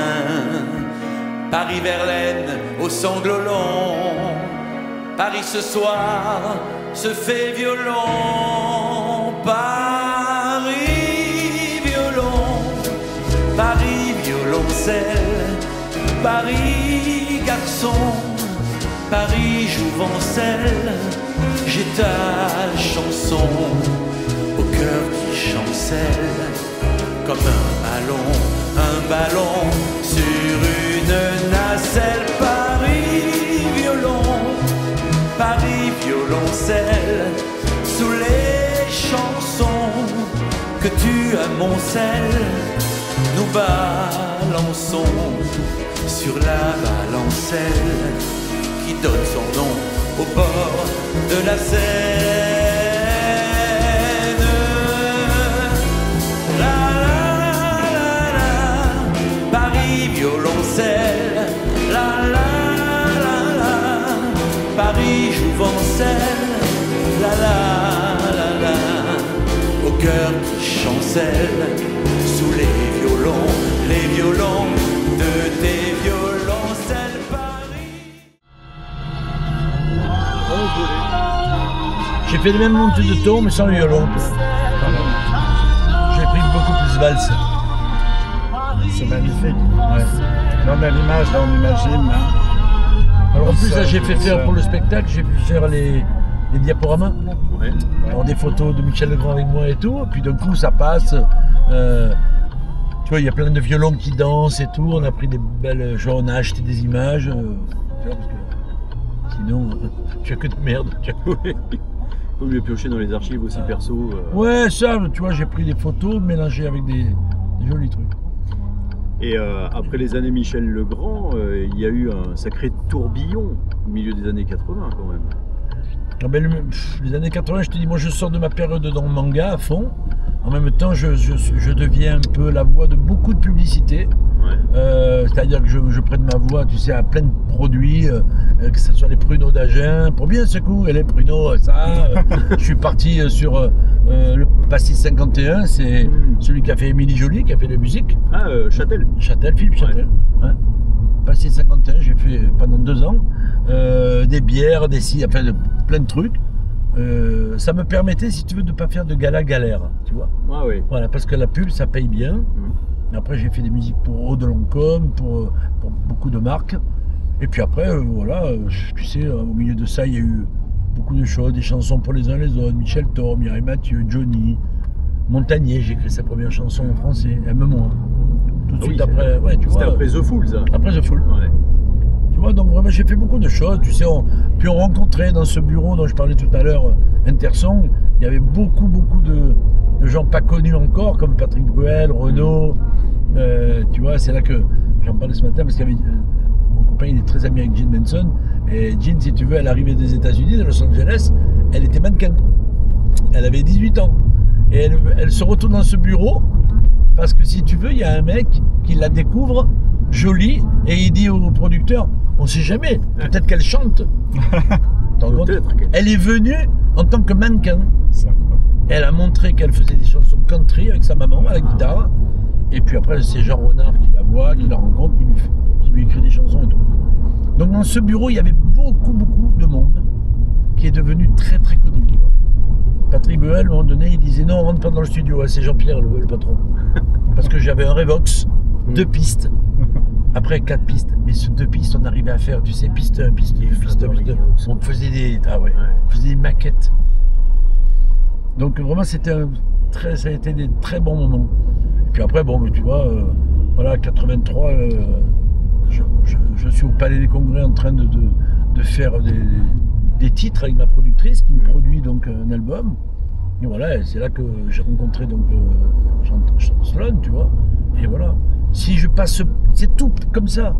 Speaker 3: Paris-Verlaine aux sanglots longs, Paris ce soir se fait violon, Paris violoncelle, Paris garçon, Paris jouvencelle, j'ai ta chanson au cœur qui chancelle comme un ballon sur une nacelle. Paris violoncelle, sous les chansons que tu amonцelles, nous balançons sur la balancelle qui donne son nom au bord de la Seine. La la la la, Paris violoncelle, la la la la, Paris jouvencelle, la la la la, au cœur qui chancelle sous les violons de tes violoncelles, Paris.
Speaker 2: J'ai fait les mêmes montées de ton mais sans le violon. J'ai pris beaucoup plus valse.
Speaker 1: C'est magnifique. Ouais. Là on a l'image, là on imagine. Là.
Speaker 2: Alors en plus là j'ai fait faire pour le spectacle, j'ai pu faire les diaporamas.
Speaker 4: Ouais.
Speaker 2: Alors des photos de Michel Legrand avec moi et tout, et puis d'un coup ça passe. Tu vois, il y a plein de violons qui dansent et tout, on a pris des belles... Genre on a acheté des images, tu vois, parce que sinon tu as que de merde.
Speaker 4: Il faut mieux piocher dans les archives aussi perso.
Speaker 2: Ouais, ça, tu vois, j'ai pris des photos mélangées avec des jolis trucs.
Speaker 4: Et après les années Michel Legrand, il y a eu un sacré tourbillon au milieu des années 80 quand même.
Speaker 2: Ah ben, les années 80, je te dis, moi je sors de ma période dans le manga à fond. En même temps, je deviens un peu la voix de beaucoup de publicités. Ouais. C'est-à-dire que je prête ma voix, tu sais, à plein de produits, que ce soit les pruneaux d'Agen, pour bien secouer les pruneaux, ça. Je suis parti sur le Pastis 51, c'est celui qui a fait Émilie Joly, qui a fait la musique.
Speaker 4: Ah, Châtel.
Speaker 2: Châtel, Philippe Châtel. Ouais. Ouais. Pastis 51, j'ai fait pendant 2 ans des bières, des scies, enfin plein de trucs. Ça me permettait, si tu veux, de ne pas faire de galère, tu vois.
Speaker 4: Ah oui.
Speaker 2: Voilà, parce que la pub, ça paye bien. Après, j'ai fait des musiques pour Eau de Lancôme, pour beaucoup de marques. Et puis après, voilà, tu sais, au milieu de ça, il y a eu beaucoup de choses, des chansons pour les uns les autres. Michel Thor, Mireille Mathieu, Johnny, Montagnier, j'ai écrit sa première chanson en français, Aime-moi. Tout de suite après, ouais, tu vois.
Speaker 4: C'était après The Fool, ça.
Speaker 2: Après The Fool.
Speaker 4: Ouais.
Speaker 2: Tu vois, donc vraiment, j'ai fait beaucoup de choses. Tu sais, puis on rencontrait dans ce bureau dont je parlais tout à l'heure, Intersong, il y avait beaucoup de gens pas connus encore, comme Patrick Bruel, Renaud. Tu vois, c'est là que j'en parlais ce matin, parce qu'il y avait... mon copain, il est très ami avec Jean Benson. Et Jean, si tu veux, à l'arrivée des États-Unis, de Los Angeles, elle était mannequin. Elle avait 18 ans. Et elle se retrouve dans ce bureau, parce que si tu veux, il y a un mec qui la découvre, jolie, et il dit au producteur, on sait jamais, peut-être qu'elle chante. Elle est venue en tant que mannequin. Elle a montré qu'elle faisait des chansons country avec sa maman à la guitare. Et puis après, c'est Jean Renard qui la voit, qui la rencontre, qui lui écrit des chansons et tout. Donc dans ce bureau, il y avait beaucoup de monde qui est devenu très connu. Tu vois. Patrick Bruel, à un moment donné, il disait non, on rentre pas dans le studio, c'est Jean-Pierre le patron. Parce que j'avais un Revox, 2 pistes. Après 4 pistes, mais ce 2 pistes, on arrivait à faire, tu sais, piste 1, piste 2, piste 2. On faisait des maquettes. Donc vraiment, ça a été des très bons moments. Et puis après, bon, tu vois, voilà, 83, je suis au Palais des Congrès en train de faire des titres avec ma productrice qui me produit donc un album. Et voilà, c'est là que j'ai rencontré donc Sloan, tu vois. Et voilà. Si je passe, c'est tout comme ça.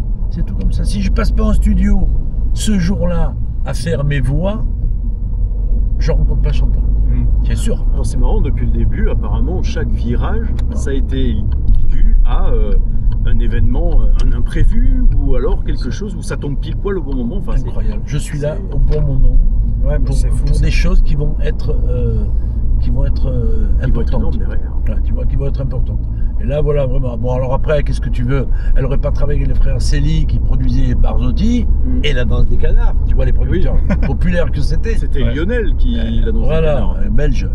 Speaker 2: Si je passe pas en studio ce jour-là à faire mes voix, je rencontre pas le chanteur. Bien sûr.
Speaker 4: Alors c'est marrant, depuis le début, apparemment, chaque virage, ça a été dû à un événement, un imprévu, ou alors quelque chose où ça tombe pile poil au bon moment. Enfin,
Speaker 2: incroyable. Je suis là au bon moment pour des choses qui vont être importantes. Tu vois, qui vont être importantes. Et là, voilà, vraiment. Bon, alors après, qu'est-ce que tu veux? Elle n'aurait pas travaillé avec les frères Célie qui produisaient Barzotti et La Danse des Canards. Tu vois, les producteurs populaires que c'était.
Speaker 4: C'était Lionel qui La Danse des Canards.
Speaker 2: Voilà, belge.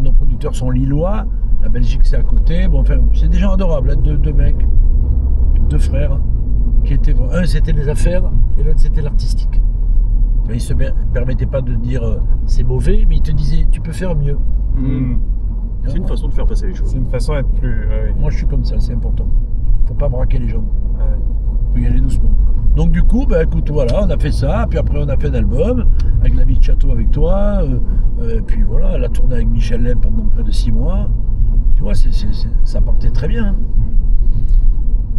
Speaker 2: Nos producteurs sont lillois. La Belgique, c'est à côté. Bon, enfin, c'est des gens adorables. Là, deux mecs, 2 frères, qui étaient... Un, c'était les affaires, et l'autre, c'était l'artistique. Ils ne se permettaient pas de dire c'est mauvais, mais ils te disaient tu peux faire mieux.
Speaker 4: C'est une façon de faire passer les choses.
Speaker 1: C'est une façon d'être plus...
Speaker 2: Moi, je suis comme ça, c'est important. Il ne faut pas braquer les gens. Il faut y aller doucement. Donc du coup, bah, écoute, voilà, on a fait ça, puis après on a fait un album, avec La vie de château avec toi, puis voilà, la tournée avec Michel Leb pendant près de 6 mois. Tu vois, ça partait très bien.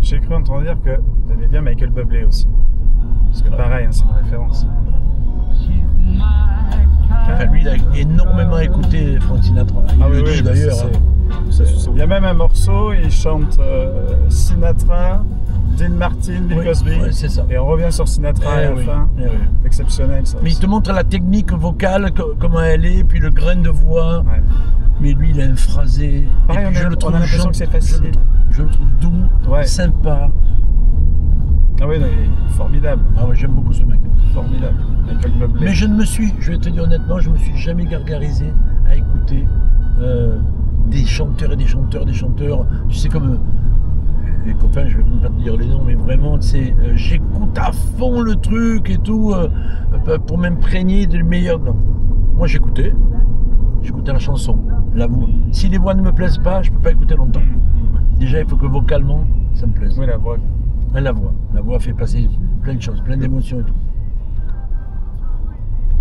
Speaker 1: J'ai cru entendre dire que vous aimez bien Michael Bublé aussi. Parce que pareil, c'est une référence.
Speaker 2: Enfin, lui, il a énormément écouté Frank Sinatra. Il le dit d'ailleurs.
Speaker 1: Il y a même un morceau, il chante Sinatra, Dean Martin, Bill Cosby.
Speaker 2: C'est ça.
Speaker 1: Et on revient sur Sinatra à la fin. C'est exceptionnel ça.
Speaker 2: Mais il te montre la technique vocale, comment elle est, puis le grain de voix. Mais lui, il a un phrasé.
Speaker 1: Pareil, on a l'impression que c'est facile.
Speaker 2: Je le trouve doux, sympa.
Speaker 1: Ah oui, il est formidable.
Speaker 2: Ah ouais, j'aime beaucoup ce mec.
Speaker 1: Formidable.
Speaker 2: Mais je vais te dire honnêtement, je me suis jamais gargarisé à écouter des chanteurs et des chanteurs. Tu sais, comme les copains, je vais même pas te dire les noms, mais vraiment, j'écoute à fond le truc et tout pour m'imprégner du meilleur. Non. Moi, j'écoutais la chanson, la voix. Si les voix ne me plaisent pas, je peux pas écouter longtemps. Déjà, il faut que vocalement, ça me plaise.
Speaker 1: Oui, la voix.
Speaker 2: La voix fait passer plein de choses, plein d'émotions et tout.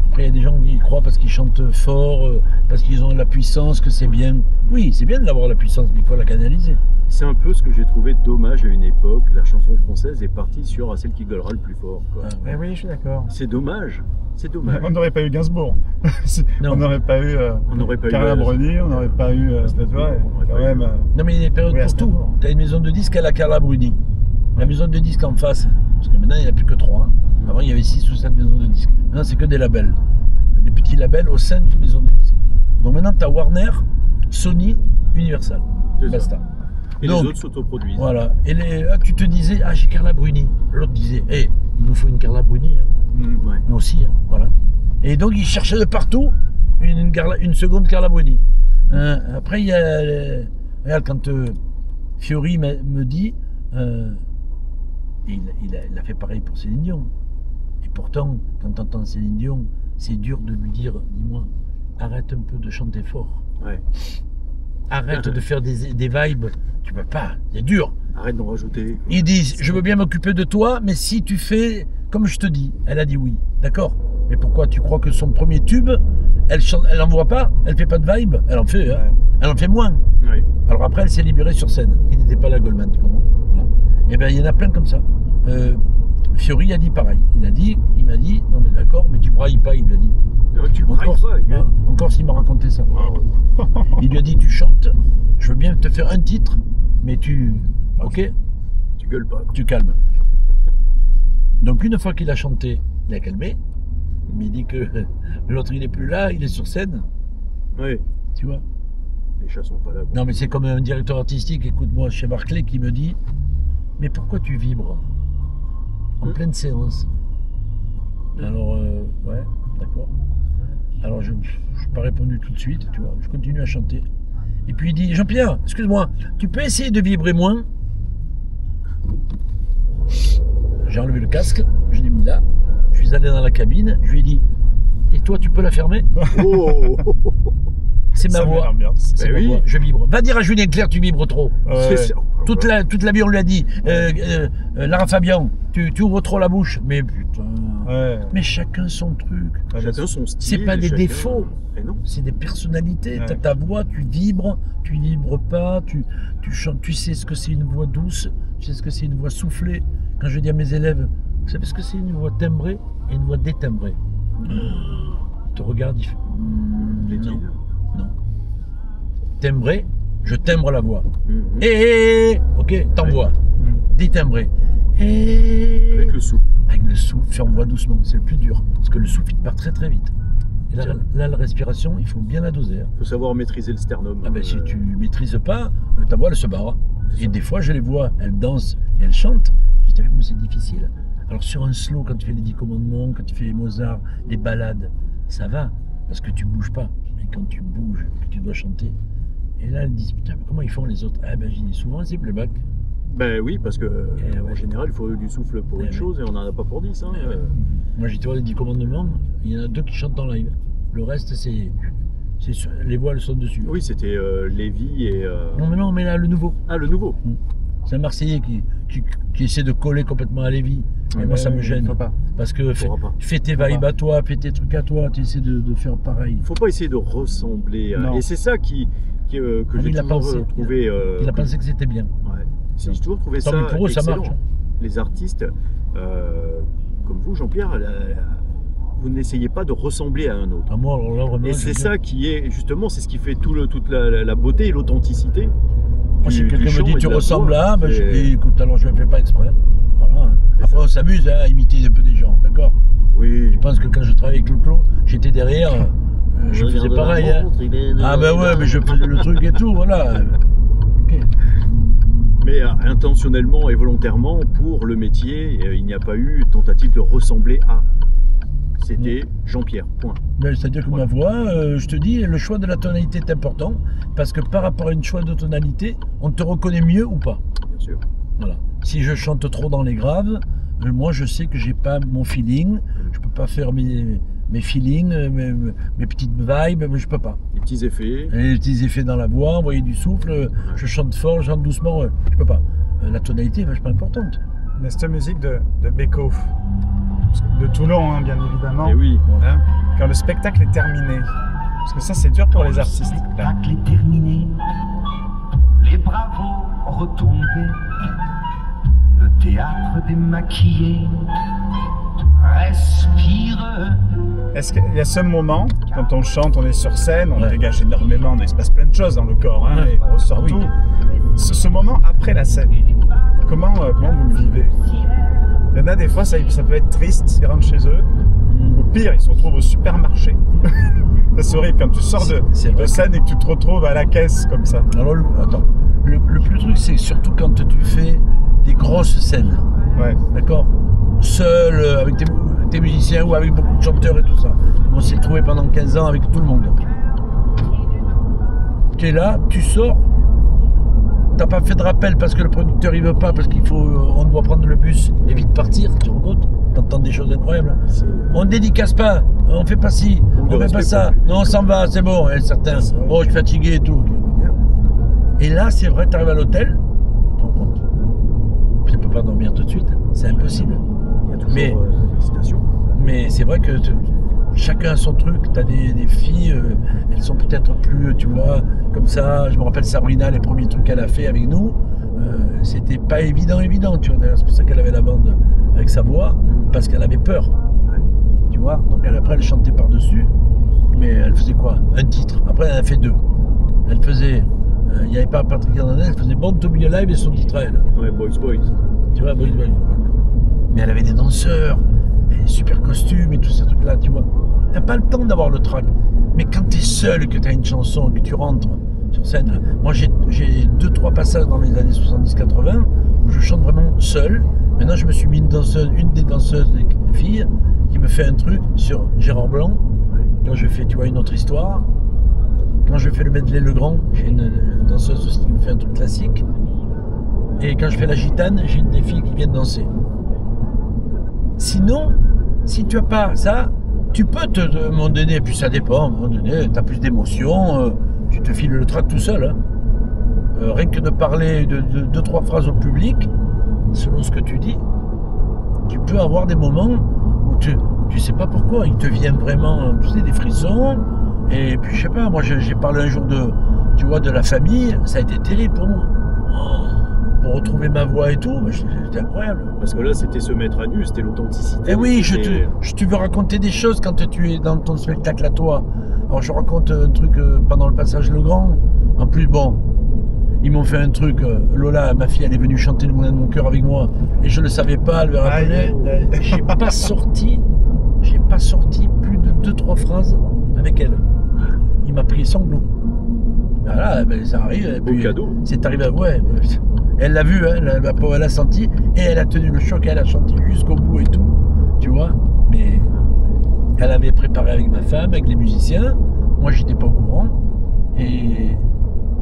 Speaker 2: Après, il y a des gens qui y croient parce qu'ils chantent fort, parce qu'ils ont la puissance, que c'est bien. Oui, c'est bien d'avoir la puissance, mais il faut la canaliser.
Speaker 4: C'est un peu ce que j'ai trouvé dommage à une époque. La chanson française est partie sur celle qui gueulera le plus fort.
Speaker 1: Oui, je suis d'accord.
Speaker 4: C'est dommage. C'est dommage.
Speaker 1: On n'aurait pas eu Gainsbourg. On n'aurait pas eu Carla Bruni, on n'aurait pas eu quand même.
Speaker 2: Non, mais il y a des périodes pour tout. Tu as une maison de disques à la Carla Bruni. La maison de disques en face, parce que maintenant il n'y en a plus que 3. Avant il y avait 6 ou 7 maisons de disques. Maintenant c'est que des labels. Des petits labels au sein d'une maison de disques. Donc maintenant tu as Warner, Sony, Universal. Basta.
Speaker 4: Et donc, les autres s'autoproduisent.
Speaker 2: Voilà. Et tu te disais, j'ai Carla Bruni. L'autre disait, il nous faut une Carla Bruni. Nous aussi. Voilà. Et donc ils cherchaient de partout une seconde Carla Bruni. Après il y a. Regarde, quand Fiori me dit. Il a fait pareil pour Céline Dion. Et pourtant, quand tu entends Céline Dion, c'est dur de lui dire, dis-moi, arrête un peu de chanter fort. Arrête de faire des vibes. Tu peux pas, c'est dur.
Speaker 4: Arrête d'en rajouter.
Speaker 2: Ils disent, je veux bien m'occuper de toi, mais si tu fais comme je te dis, elle a dit oui, d'accord. Mais pourquoi tu crois que son premier tube, elle n'envoie pas, elle fait pas de vibe, elle en fait, hein, elle en fait moins.
Speaker 4: Oui.
Speaker 2: Alors après, elle s'est libérée sur scène. Il n'était pas là, Goldman, tu comprends? Voilà. Et bien, il y en a plein comme ça. Fiori a dit pareil. Il m'a dit, non mais d'accord, mais tu brailles pas, il lui a dit.
Speaker 4: Tu brailles pas,
Speaker 2: encore s'il m'a raconté ça. Il lui a dit, tu chantes, je veux bien te faire un titre, mais ok,
Speaker 4: tu gueules pas.
Speaker 2: Tu calmes. Donc une fois qu'il a chanté, il a calmé. Mais il dit que l'autre il est plus là, il est sur scène.
Speaker 4: Oui.
Speaker 2: Tu vois.
Speaker 4: Les chats sont pas là.
Speaker 2: Non mais c'est comme un directeur artistique, écoute-moi, chez Barclay, qui me dit, mais pourquoi tu vibres en pleine séance? Alors, ouais, d'accord. Alors je n'ai pas répondu tout de suite, tu vois. Je continue à chanter. Et puis il dit, Jean-Pierre, excuse-moi, tu peux essayer de vibrer moins? J'ai enlevé le casque, je l'ai mis là. Je suis allé dans la cabine, je lui ai dit, et toi tu peux la fermer?
Speaker 4: Oh.
Speaker 2: C'est ma voix. C'est ma voix. Je vibre. Va dire à Julien Clerc, tu vibres trop. Toute la vie on lui a dit, Lara Fabian, tu ouvres trop la bouche. Mais putain. Ouais. Mais chacun son truc.
Speaker 4: Chacun son style.
Speaker 2: C'est pas des défauts. C'est des personnalités. Ouais. Tu as ta voix, tu vibres pas, tu chantes, tu sais ce que c'est une voix douce, tu sais ce que c'est une voix soufflée. Quand je dis à mes élèves, vous savez ce que c'est une voix timbrée et une voix détimbrée? Ils te regardent, ils font non. Timbré, je timbre la voix. Ok, t'envoies. Détimbré.
Speaker 4: Avec le souffle.
Speaker 2: Avec le souffle, fais en voix doucement. C'est le plus dur. Parce que le souffle, il part très très vite. Et là, la respiration, il faut bien la doser.
Speaker 4: Il faut savoir maîtriser le sternum.
Speaker 2: Ah ben, si tu maîtrises pas, ta voix, elle se barre. Et des fois, je les vois, elles dansent et elles chantent. Je dis, t'as vu comme c'est difficile. Alors sur un slow, quand tu fais les 10 commandements, quand tu fais Mozart, les ballades, ça va, parce que tu bouges pas. Mais quand tu bouges, que tu dois chanter, et là, elles disent, putain, mais comment ils font les autres? Ah ben, j'ai dit, souvent, c'est playback.
Speaker 4: Ben oui, parce que en général, il faut du souffle pour une chose et on n'en a pas pour 10. Hein.
Speaker 2: Moi, j'ai les 10 commandements, il y en a 2 qui chantent en live. Le reste, c'est les voix, elles sont dessus.
Speaker 4: Oui, c'était Lévy et...
Speaker 2: Non, mais là, le nouveau.
Speaker 4: Ah, le nouveau.
Speaker 2: C'est un Marseillais qui essaie de coller complètement à Lévy. Mais moi, ça me gêne. Parce que fais tes vibes à toi, fais tes trucs à toi, tu essaies de faire pareil.
Speaker 4: Il ne faut pas essayer de ressembler. Et c'est ça que j'ai toujours trouvé...
Speaker 2: Il a pensé que c'était bien.
Speaker 4: Ouais. J'ai toujours trouvé ça
Speaker 2: pour eux,
Speaker 4: excellent.
Speaker 2: Ça marche.
Speaker 4: Les artistes, comme vous, Jean-Pierre, vous n'essayez pas de ressembler à un autre.
Speaker 2: Moi, alors là, vraiment,
Speaker 4: et c'est ça qui est, justement, c'est ce qui fait toute la beauté et l'authenticité.
Speaker 2: Moi, si quelqu'un me dit tu ressembles à, ben, je dis écoute, alors je ne le fais pas exprès. Voilà. Après, on s'amuse à imiter un peu des gens, d'accord?
Speaker 4: Oui.
Speaker 2: Je pense que quand je travaillais avec le Clos, j'étais derrière, je faisais pareil. Ah ben ouais, mais je faisais le truc et tout, voilà. Okay.
Speaker 4: Mais intentionnellement et volontairement, pour le métier, il n'y a pas eu tentative de ressembler à. C'était Jean-Pierre, point.
Speaker 2: C'est-à-dire que ma voix, je te dis, le choix de la tonalité est important, parce que par rapport à une choix de tonalité, on te reconnaît mieux ou pas.
Speaker 4: Bien sûr.
Speaker 2: Voilà. Si je chante trop dans les graves, moi je sais que j'ai pas mon feeling, je peux pas faire mes feelings, mes petites vibes, mais je peux pas.
Speaker 4: Les petits effets.
Speaker 2: Les petits effets dans la voix, envoyer du souffle, je chante fort, je chante doucement, je peux pas. La tonalité est vachement importante.
Speaker 1: Mais cette musique de Beckhoff, de Toulon, hein, bien évidemment.
Speaker 4: Et oui.
Speaker 1: Hein, quand le spectacle est terminé, parce que ça c'est dur pour les artistes.
Speaker 5: Le spectacle est terminé, les bravos retombés, le théâtre démaquillé respire.
Speaker 1: Est-ce qu'il y a ce moment, quand on chante, on est sur scène, on dégage énormément, il se passe plein de choses dans le corps, hein, et on ressort tout. Ce moment après la scène, comment vous le vivez? Il y en a des fois, ça peut être triste, ils rentrent chez eux, ou pire, ils se retrouvent au supermarché. C'est horrible quand tu sors de scène et que tu te retrouves à la caisse comme ça.
Speaker 2: Alors, attends, le plus truc, c'est surtout quand tu fais des grosses scènes.
Speaker 1: Ouais. D'accord?
Speaker 2: Seul, avec tes musiciens ou avec beaucoup de chanteurs et tout ça. On s'est trouvé pendant 15 ans avec tout le monde. Tu es là, tu sors. T'as pas fait de rappel parce que le producteur il veut pas, parce on doit prendre le bus et vite partir, tu te rends compte? T'entends des choses incroyables. On ne dédicace pas, on fait pas ci, on fait pas ça, non on s'en va, c'est bon, et certains, oh je suis fatigué et tout. Et là c'est vrai, t'arrives à l'hôtel, tu te rends compte? Tu ne peux pas dormir tout de suite, c'est impossible.
Speaker 4: l'excitation.
Speaker 2: Mais c'est vrai que chacun a son truc. Tu as des filles, elles sont peut-être plus, tu vois, comme ça. Je me rappelle Sabrina, les premiers trucs qu'elle a fait avec nous, c'était pas évident, tu vois. D'ailleurs, c'est pour ça qu'elle avait la bande avec sa voix, parce qu'elle avait peur. Ouais. Tu vois, donc après, elle chantait par-dessus, mais elle faisait quoi? Un titre. Après, elle en a fait 2. Elle faisait, il n'y avait pas Patrick Hernandez, elle faisait Born to Be Alive et son titre à elle.
Speaker 4: Ouais, Boys.
Speaker 2: Tu vois, Boys. Mais elle avait des danseurs, des super costumes et tous ces trucs-là, tu vois. T'as pas le temps d'avoir le track. Mais quand t'es seul, que t'as une chanson, que tu rentres sur scène, là. Moi j'ai 2-3 passages dans les années 70-80 où je chante vraiment seul. Maintenant je me suis mis une des danseuses des filles qui me fait un truc sur Gérard Blanc. Quand je fais, tu vois, une autre histoire. Quand je fais le medley Le Grand, j'ai une danseuse aussi qui me fait un truc classique. Et quand je fais la gitane, j'ai une des filles qui viennent danser. Sinon, si tu as pas ça, tu peux à un moment donné, puis ça dépend, à un moment donné, tu as plus d'émotion, tu te files le trac tout seul. Hein. Rien que de parler de 2-3 phrases au public, selon ce que tu dis, tu peux avoir des moments où tu sais pas pourquoi, il te vient vraiment, tu sais, des frissons. Et puis je sais pas, moi j'ai parlé un jour tu vois, de la famille, ça a été terrible pour moi. Pour retrouver ma voix et tout, c'était incroyable.
Speaker 4: Parce que là, c'était se mettre à nu, c'était l'authenticité.
Speaker 2: Et oui, tu veux raconter des choses quand tu es dans ton spectacle à toi. Alors je raconte un truc pendant le passage Le Grand. En plus, bon, ils m'ont fait un truc. Lola, ma fille, elle est venue chanter Le Moulin de mon cœur avec moi. Et je le savais pas, elle me rappelait. J'ai pas sorti plus de 2-3 phrases avec elle. Il m'a pris sanglots. Voilà, ben, ça arrive.
Speaker 4: Beau cadeau.
Speaker 2: C'est arrivé, ouais. Elle l'a vu, hein, elle a senti, et elle a tenu le choc, elle a chanté jusqu'au bout et tout, tu vois. Mais elle avait préparé avec ma femme, avec les musiciens. Moi, j'étais pas au courant. Et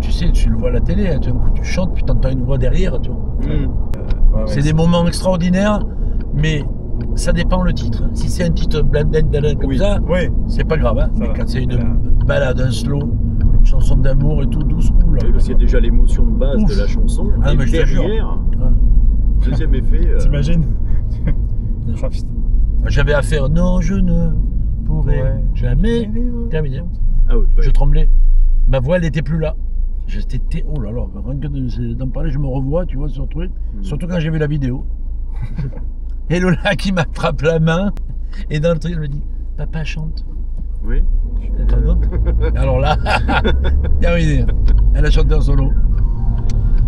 Speaker 2: tu sais, tu le vois à la télé, hein, tu chantes, puis t'entends une voix derrière, tu vois. C'est des moments extraordinaires, mais ça dépend le titre. Si c'est un titre comme ça, c'est pas grave. Hein. Mais quand c'est une balade, un slow, une chanson d'amour et tout, douce, cool.
Speaker 4: Oui, parce qu'il y a déjà l'émotion de base de la chanson.
Speaker 2: Ah,
Speaker 4: et
Speaker 2: mais
Speaker 4: derrière, deuxième effet.
Speaker 1: T'imagines
Speaker 2: J'avais à faire non, je ne pourrais jamais terminer.
Speaker 4: Ah oui,
Speaker 2: Je tremblais. Ma voix, elle n'était plus là. J'étais. Oh là là, rien que d'en parler, je me revois, tu vois, sur le truc. Surtout quand j'ai vu la vidéo. Et Lola qui m'attrape la main. Et dans le truc, elle me dit Papa chante.
Speaker 4: Oui.
Speaker 2: T'as un autre Alors là, terminé. Elle a chanté en solo.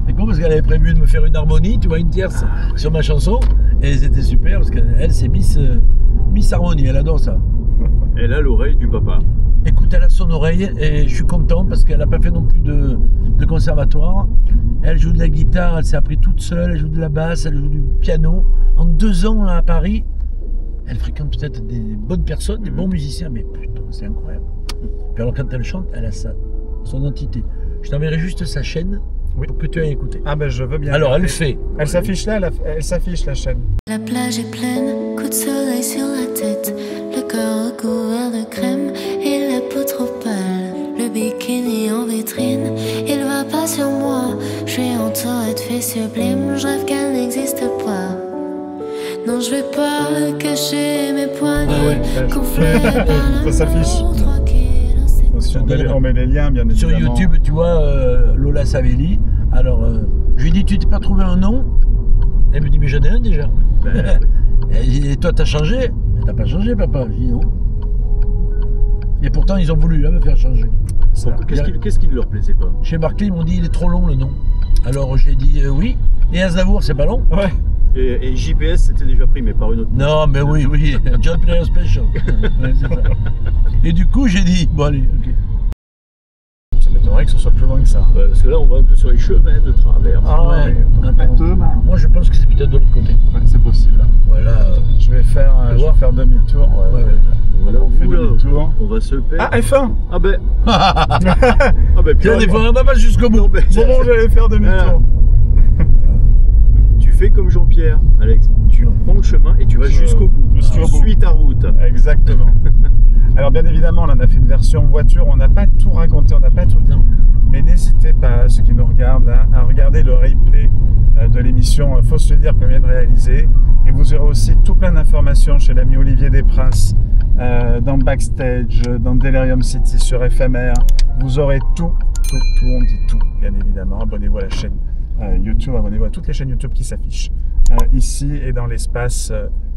Speaker 2: C'est con parce qu'elle avait prévu de me faire une harmonie, tu vois, une tierce sur ma chanson. Et c'était super parce qu'elle, c'est Miss Harmonie, elle adore ça.
Speaker 4: Elle a l'oreille du papa.
Speaker 2: Écoute, elle a son oreille et je suis content parce qu'elle n'a pas fait non plus de conservatoire. Elle joue de la guitare, elle s'est appris toute seule, elle joue de la basse, elle joue du piano. En 2 ans là à Paris, elle fréquente peut-être des bonnes personnes, des bons musiciens, mais putain, c'est incroyable. Puis alors quand elle chante, elle a son entité. Je t'enverrai juste sa chaîne pour que tu ailles écouter.
Speaker 1: Ah ben je veux bien.
Speaker 2: Alors elle fait.
Speaker 1: Elle s'affiche là, elle s'affiche la chaîne.
Speaker 6: La plage est pleine, coup de soleil sur la tête, le corps recouvert de crème et la peau trop pâle. Le bikini en vitrine, il va pas sur moi. Je suis entourée de filles sublimes, je rêve qu'elle n'existe pas. Non, je vais pas cacher mes poignets,
Speaker 1: ça s'affiche. On met les liens, bien évidemment.
Speaker 2: Sur YouTube, tu vois, Lola Savelli. Alors, je lui dis, tu t'es pas trouvé un nom? Elle me dit, mais j'en ai un déjà. Et toi, t'as changé? T'as pas changé, papa? Je dis non. Et pourtant, ils ont voulu me faire changer.
Speaker 4: Qu'est-ce qui ne leur plaisait pas?
Speaker 2: Chez Barclay, ils m'ont dit, il est trop long le nom. Alors, j'ai dit oui. Et Aznavour, c'est pas long?
Speaker 1: Ouais.
Speaker 4: Et JPS, c'était déjà pris, mais par une autre.
Speaker 2: Non, mais oui. John Player Special. Ouais, c'est ça. Et du coup, j'ai dit, bon, allez, ok.
Speaker 1: Ça m'étonnerait que ce soit plus loin que ça.
Speaker 4: Ouais, parce que là, on va un peu sur les chemins de travers.
Speaker 2: Ah ouais. Moi, je pense que c'est peut-être de l'autre côté.
Speaker 1: Ouais, c'est possible.
Speaker 2: Voilà.
Speaker 1: Je vais faire demi-tour.
Speaker 2: Ouais.
Speaker 4: Voilà,
Speaker 1: on fait demi-tour.
Speaker 4: On va se perdre.
Speaker 1: Ah, F1.
Speaker 4: Ah ben.
Speaker 2: Tiens, des fois, on va pas jusqu'au bout.
Speaker 1: Bon, j'allais faire demi-tour.
Speaker 4: Tu fais comme Jean-Pierre, Alex. Tu prends le chemin et tu vas jusqu'au bout. Tu suis ta route.
Speaker 1: Exactement. Alors bien évidemment, là, on a fait une version voiture, on n'a pas tout raconté, on n'a pas tout dit. Mais n'hésitez pas, ceux qui nous regardent là, à regarder le replay de l'émission Faut se le dire qu'on vient de réaliser. Et vous aurez aussi tout plein d'informations chez l'ami Olivier Desprinces, dans Backstage, dans Delirium City sur FMR. Vous aurez tout, on dit tout, bien évidemment. Abonnez-vous à la chaîne YouTube, abonnez-vous à toutes les chaînes YouTube qui s'affichent ici et dans l'espace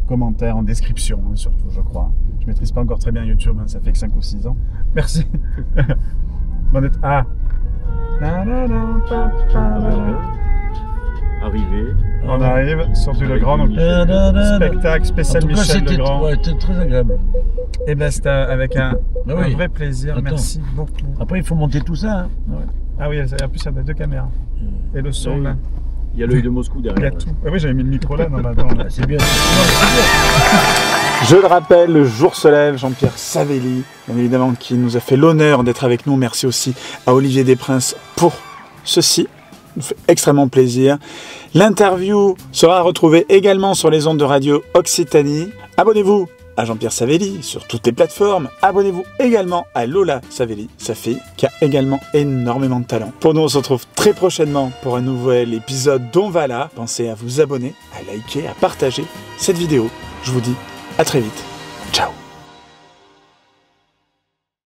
Speaker 1: commentaires en description, hein, surtout, je crois. Je maîtrise pas encore très bien YouTube, hein, ça fait que 5 ou 6 ans. Merci. Bonne ah.
Speaker 4: Arrivé.
Speaker 1: On arrive sur du Legrand, donc spectacle spécial Michel Legrand.
Speaker 2: Ouais, c'était très agréable.
Speaker 1: Et ben c'était avec un vrai plaisir.
Speaker 2: Attends.
Speaker 1: Merci beaucoup.
Speaker 2: Après, il faut monter tout ça. Hein. Ouais.
Speaker 1: Ah oui, en plus, il y a 2 caméras. Et le son, là.
Speaker 4: Il y a l'œil de Moscou
Speaker 1: Il y
Speaker 4: derrière.
Speaker 1: a tout. Ah oui, j'avais mis le micro là. Non, mais attends. Là.
Speaker 2: C'est bien.
Speaker 1: Je le rappelle, le jour se lève, Jean-Pierre Savelli, bien évidemment, qui nous a fait l'honneur d'être avec nous. Merci aussi à Olivier Desprinces pour ceci. Ça nous fait extrêmement plaisir. L'interview sera retrouvée également sur les ondes de radio Occitanie. Abonnez-vous à Jean-Pierre Savelli sur toutes les plateformes. Abonnez-vous également à Lola Savelli, sa fille, qui a également énormément de talent. Pour nous, on se retrouve très prochainement pour un nouvel épisode d'On va là. Pensez à vous abonner, à liker, à partager cette vidéo. Je vous dis à très vite. Ciao.